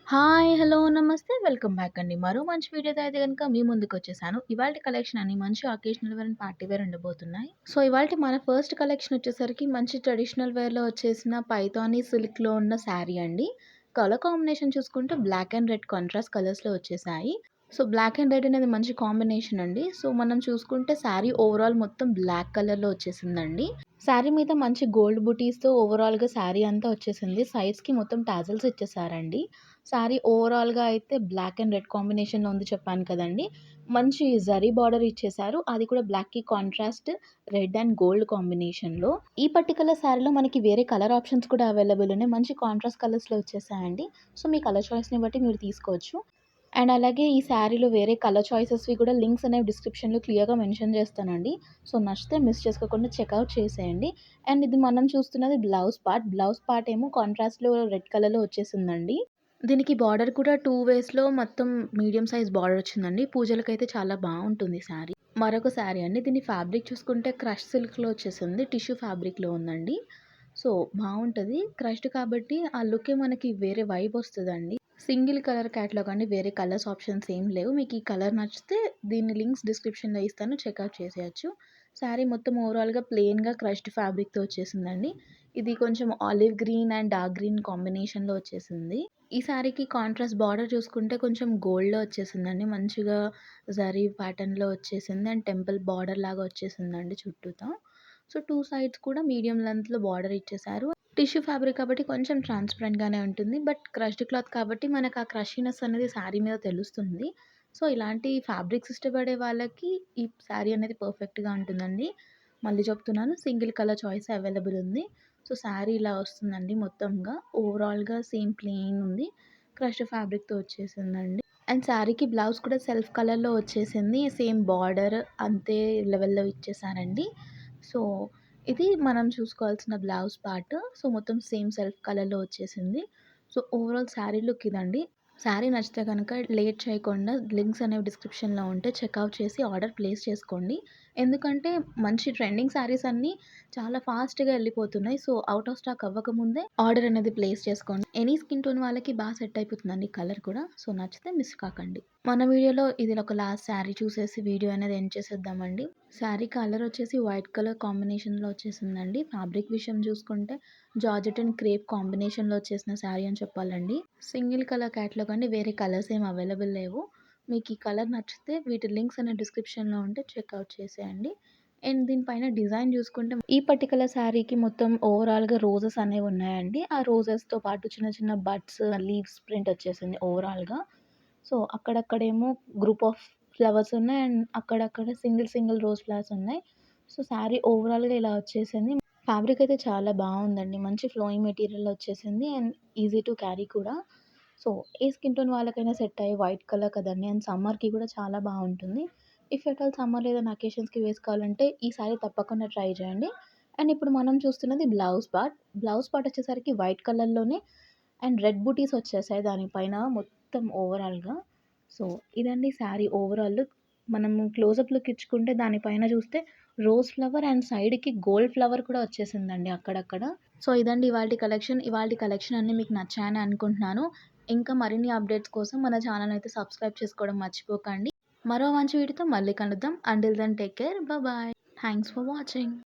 Hi! Hello! నమస్తే. Welcome back అండి. మరో మంచి వీడియోతో అయితే గనుక మీ ముందుకొచ్చేసాను. ఇవాల్టి కలెక్షన్ అన్ని మంచి occasional wear and party wear ఉండబోతున్నాయి. సో, ఇవాల్టి మన ఫస్ట్ కలెక్షన్ వచ్చేసరికి మంచి ట్రెడిషనల్ వేర్‌లో వచ్చేసిన పైథానీ సిల్క్‌లో ఉన్న శారీ అండి. కలర్ కాంబినేషన్ చూసుకుంటే బ్లాక్ అండ్ రెడ్ కాంట్రాస్ట్ కలర్స్‌లో వచ్చేసాయి. సో, బ్లాక్ అండ్ రెడ్ అనేది మంచి కాంబినేషన్ అండి. సో, మనం చూసుకుంటే శారీ ఓవరాల్ మొత్తం బ్లాక్ కలర్‌లో వచ్చేసిందండి. శారీ మీద మంచి గోల్డ్ బుటీస్‌తో ఓవరాల్‌గా శారీ అంతా వచ్చేసింది. సైడ్స్‌కి మొత్తం టాజిల్స్ ఇచ్చేసారండి. శారీ ఓవరాల్‌గా అయితే బ్లాక్ అండ్ రెడ్ కాంబినేషన్‌లో ఉంది చెప్పాను కదండీ! మంచి జరీ బార్డర్ ఇచ్చేసారు. అది కూడా బ్లాక్‌కి కాంట్రాస్ట్ రెడ్ అండ్ గోల్డ్ కాంబినేషన్‌లో. ఈ పర్టిక్యులర్ శారీలో మనకి వేరే కలర్ ఆప్షన్స్ కూడా అవైలబుల్ ఉన్నాయి. మంచి కాంట్రాస్ట్ కలర్స్‌లో వచ్చేసాయండి. సో, మీ కలర్ చాయిస్‌ని బట్టి మీరు తీసుకోవచ్చు. అండ్ అలాగే ఈ శారీలో వేరే కలర్ చాయిసెస్‌వి కూడా లింక్స్ అనేవి డిస్క్రిప్షన్‌లో క్లియర్‌గా మెన్షన్ చేస్తానండి. సో, నచ్చితే మిస్ చేసుకోకుండా చెక్‌ఔట్ చేసేయండి. అండ్ ఇది మనం చూస్తున్నది బ్లౌజ్ పార్ట్. బ్లౌజ్ పార్ట్ ఏమో కాంట్రాస్ట్‌లో రెడ్ కలర్‌లో వచ్చేసిందండి. దీనికి బార్డర్ కూడా 2 వేస్‌లో మొత్తం మీడియం సైజ్ బార్డర్ వచ్చిందండి. పూజలకైతే చాలా బావుంటుంది శారీ. మరొక శారీ అండి. దీని ఫ్యాబ్రిక్ చూసుకుంటే క్రష్ సిల్క్‌లో వచ్చేసింది. టిష్యూ ఫ్యాబ్రిక్‌లో ఉందండి. సో, బావుంటది. క్రష్డ్ కాబట్టి ఆ లుక్కే మనకి వేరే వైబ్ వస్తదండి. సింగిల్ కలర్ క్యాటలాగ్ అండి. వేరే కలర్స్ ఆప్షన్స్ ఏం లేవు. మీకు ఈ కలర్ నచ్చితే దీని లింక్స్ డిస్క్రిప్షన్‌లో ఇస్తాను. చెక్‌ఔట్ చేసేయొచ్చు. శారీ మొత్తం ఓవరాల్‌గా ప్లెయిన్‌గా క్రష్డ్ ఫ్యాబ్రిక్‌తో వచ్చేసిందండి. ఇది కొంచెం olive green and dark green కాంబినేషన్‌లో వచ్చేసింది. ఈ శారీకి కాంట్రాస్ట్ బార్డర్ చూసుకుంటే కొంచెం గోల్డ్‌లో వచ్చేసిందండి. మంచిగా జరీ ప్యాటర్న్‌లో వచ్చేసింది. అండ్ టెంపుల్ బార్డర్ లాగా వచ్చేసిందండి చుట్టూతా. సో, 2 సైడ్స్ కూడా మీడియం లెంగ్త్‌లో బార్డర్ ఇచ్చేసారు. టిష్యూ ఫ్యాబ్రిక్ కాబట్టి కొంచెం ట్రాన్స్‌పరెంట్‌గానే ఉంటుంది. బట్ క్రష్డ్ క్లాత్ కాబట్టి మనకు ఆ క్రషీనెస్ అనేది శారీ మీద తెలుస్తుంది. సో, ఇలాంటి ఫ్యాబ్రిక్స్ ఇష్టపడే వాళ్ళకి ఈ శారీ అనేది పర్ఫెక్ట్‌గా ఉంటుందండి. మళ్ళీ చెప్తున్నాను సింగిల్ కలర్ చాయిస్ అవైలబుల్ ఉంది. సో, శారీ ఇలా వస్తుందండి మొత్తంగా. ఓవరాల్‌గా సేమ్ ప్లెయిన్ ఉంది. క్రష్డ్ ఫ్యాబ్రిక్‌తో వచ్చేసిందండి. అండ్ శారీకి బ్లౌజ్ కూడా సెల్ఫ్ కలర్‌లో వచ్చేసింది. సేమ్ బార్డర్ అంతే లెవెల్‌లో ఇచ్చేసారండి. సో, ఇది మనం చూసుకోవాల్సిన బ్లౌజ్ పార్ట్. సో, మొత్తం సేమ్ సెల్ఫ్ కలర్‌లో వచ్చేసింది. సో, ఓవరాల్ శారీ లుక్ ఇదండి. శారీ నచ్చితే గనక లేట్ చేయకుండా లింక్స్ అనేవి డిస్క్రిప్షన్‌లో ఉంటే చెక్‌ఔట్ చేసి ఆర్డర్ ప్లేస్ చేసుకోండి. ఎందుకంటే మంచి ట్రెండింగ్ శారీస్ అన్నీ చాలా ఫాస్ట్‌గా ఎళ్ళిపోతున్నాయి. సో, ఔట్ ఆఫ్ స్టాక్ అవ్వకముందే ఆర్డర్ అనేది ప్లేస్ చేసుకోండి. ఎనీ స్కిన్ టోన్ వాళ్ళకి సెట్ అయిపోతుందండి కలర్ కూడా. సో, నచ్చితే మిస్ కాకండి. మన వీడియోలో ఇది ఒక లాస్ట్ శారీ చూసేసి వీడియో అనేది ఎండ్ చేసేద్దామండి. శారీ కలర్ వచ్చేసి వైట్ కలర్ కాంబినేషన్‌లో వచ్చేసిందండి. ఫ్యాబ్రిక్ విషయం చూసుకుంటే జార్జెట్ అండ్ క్రేప్ కాంబినేషన్‌లో వచ్చేసిన శారీ అని చెప్పాలండి. సింగిల్ కలర్ క్యాటలాగ్ అండి. వేరే కలర్స్ ఏమి అవైలబుల్ లేవు. మీకు ఈ కలర్ నచ్చితే వీటి లింక్స్ అనేవి డిస్క్రిప్షన్‌లో ఉంటే చెక్‌ఔట్ చేసేయండి. అండ్ దీనిపైన డిజైన్ చూసుకుంటే ఈ పర్టిక్యులర్ శారీకి మొత్తం ఓవరాల్‌గా రోజెస్ అనేవి ఉన్నాయండి. ఆ రోజెస్‌తో పాటు చిన్న చిన్న బడ్స్, లీవ్స్ ప్రింట్ వచ్చేసింది ఓవరాల్‌గా. సో, అక్కడక్కడేమో గ్రూప్ ఆఫ్ ఫ్లవర్స్ ఉన్నాయి. అండ్ అక్కడక్కడ సింగిల్ సింగిల్ రోజ్ ఫ్లవర్స్ ఉన్నాయి. సో, శారీ ఓవరాల్‌గా ఇలా వచ్చేసింది. ఫ్యాబ్రిక్ అయితే చాలా బావుందండి. మంచి ఫ్లోయింగ్ మెటీరియల్‌లో వచ్చేసింది. అండ్ ఈజీ టు క్యారీ కూడా. సో, ఏ స్కిన్ టోన్ వాళ్ళకైనా సెట్ అయ్యే వైట్ కలర్ కదండీ! అండ్ సమ్మర్‌కి కూడా చాలా బావుంటుంది. ఇఫ్ ఎట్ ఆల్ సమ్మర్‌లో ఏదైనా అకేషన్స్‌కి వేసుకోవాలంటే ఈ శారీ తప్పకుండా ట్రై చేయండి. అండ్ ఇప్పుడు మనం చూస్తున్నది బ్లౌజ్ పార్ట్. బ్లౌజ్ పార్ట్ వచ్చేసరికి వైట్ కలర్‌లోనే అండ్ రెడ్ బూటీస్ వచ్చేసాయి దానిపైన మొత్తం ఓవరాల్‌గా. సో, ఇదండి శారీ ఓవరాల్ లుక్. మనము క్లోజప్ లుక్ ఇచ్చుకుంటే దానిపైన చూస్తే రోజ్ ఫ్లవర్ అండ్ సైడ్‌కి గోల్డ్ ఫ్లవర్ కూడా వచ్చేసిందండి అక్కడక్కడ. సో, ఇదండి ఇవాల్టి కలెక్షన్. ఇవాల్టి కలెక్షన్ అన్నీ మీకు నచ్చాయని అనుకుంటున్నాను. ఇంకా మరిన్ని అప్డేట్స్ కోసం మన ఛానెల్ అయితే సబ్స్క్రైబ్ చేసుకోవడం మర్చిపోకండి. మరో మంచి వీడియోతో మళ్ళీ కలుద్దాం. Until then take care. Bye. Thanks for watching.